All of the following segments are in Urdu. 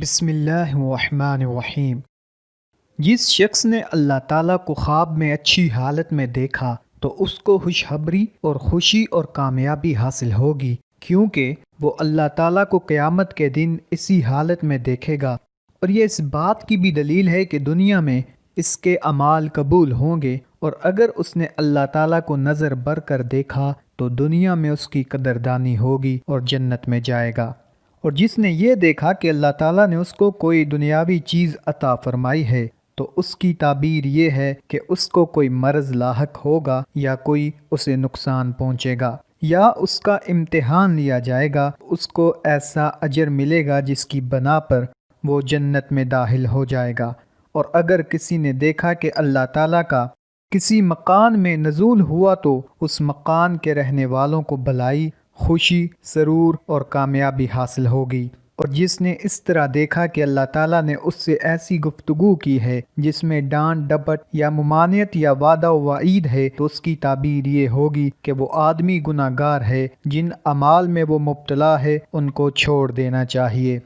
بسم اللہ الرحمن الرحیم۔ جس شخص نے اللہ تعالیٰ کو خواب میں اچھی حالت میں دیکھا تو اس کو خوشخبری اور خوشی اور کامیابی حاصل ہوگی، کیونکہ وہ اللہ تعالیٰ کو قیامت کے دن اسی حالت میں دیکھے گا۔ اور یہ اس بات کی بھی دلیل ہے کہ دنیا میں اس کے اعمال قبول ہوں گے، اور اگر اس نے اللہ تعالیٰ کو نظر بر کر دیکھا تو دنیا میں اس کی قدردانی ہوگی اور جنت میں جائے گا۔ اور جس نے یہ دیکھا کہ اللہ تعالیٰ نے اس کو کوئی دنیاوی چیز عطا فرمائی ہے تو اس کی تعبیر یہ ہے کہ اس کو کوئی مرض لاحق ہوگا یا کوئی اسے نقصان پہنچے گا یا اس کا امتحان لیا جائے گا، اس کو ایسا اجر ملے گا جس کی بنا پر وہ جنت میں داخل ہو جائے گا۔ اور اگر کسی نے دیکھا کہ اللہ تعالیٰ کا کسی مکان میں نزول ہوا تو اس مکان کے رہنے والوں کو بھلائی، خوشی، سرور اور کامیابی حاصل ہوگی۔ اور جس نے اس طرح دیکھا کہ اللہ تعالیٰ نے اس سے ایسی گفتگو کی ہے جس میں ڈانٹ ڈپٹ یا ممانعت یا وعدہ و وعید ہے تو اس کی تعبیر یہ ہوگی کہ وہ آدمی گناہ گار ہے، جن اعمال میں وہ مبتلا ہے ان کو چھوڑ دینا چاہیے۔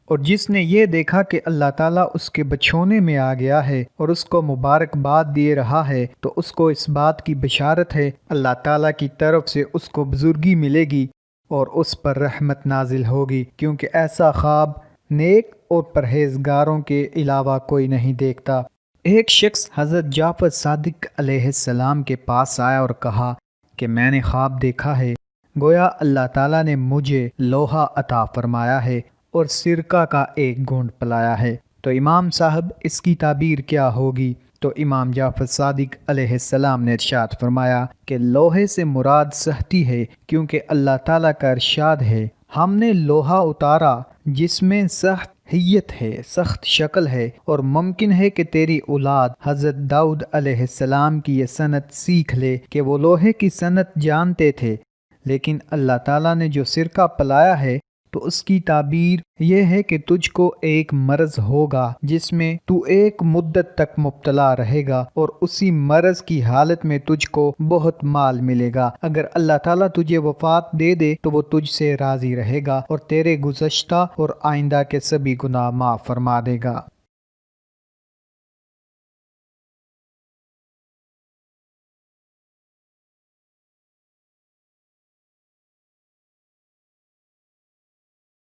اور جس نے یہ دیکھا کہ اللہ تعالیٰ اس کے بچھونے میں آ گیا ہے اور اس کو مبارکباد دے رہا ہے تو اس کو اس بات کی بشارت ہے اللہ تعالیٰ کی طرف سے اس کو بزرگی ملے گی اور اس پر رحمت نازل ہوگی، کیونکہ ایسا خواب نیک اور پرہیزگاروں کے علاوہ کوئی نہیں دیکھتا۔ ایک شخص حضرت جعفر صادق علیہ السلام کے پاس آیا اور کہا کہ میں نے خواب دیکھا ہے، گویا اللہ تعالیٰ نے مجھے لوہا عطا فرمایا ہے اور سرکہ کا ایک گھونٹ پلایا ہے، تو امام صاحب اس کی تعبیر کیا ہوگی؟ تو امام جعفر صادق علیہ السلام نے ارشاد فرمایا کہ لوہے سے مراد سختی ہے، کیونکہ اللہ تعالیٰ کا ارشاد ہے ہم نے لوہا اتارا جس میں سخت حیت ہے، سخت شکل ہے، اور ممکن ہے کہ تیری اولاد حضرت داؤد علیہ السلام کی یہ صنعت سیکھ لے کہ وہ لوہے کی صنعت جانتے تھے، لیکن اللہ تعالیٰ نے جو سرکہ پلایا ہے تو اس کی تعبیر یہ ہے کہ تجھ کو ایک مرض ہوگا جس میں تو ایک مدت تک مبتلا رہے گا، اور اسی مرض کی حالت میں تجھ کو بہت مال ملے گا۔ اگر اللہ تعالیٰ تجھے وفات دے دے تو وہ تجھ سے راضی رہے گا اور تیرے گزشتہ اور آئندہ کے سبھی گناہ معاف فرما دے گا۔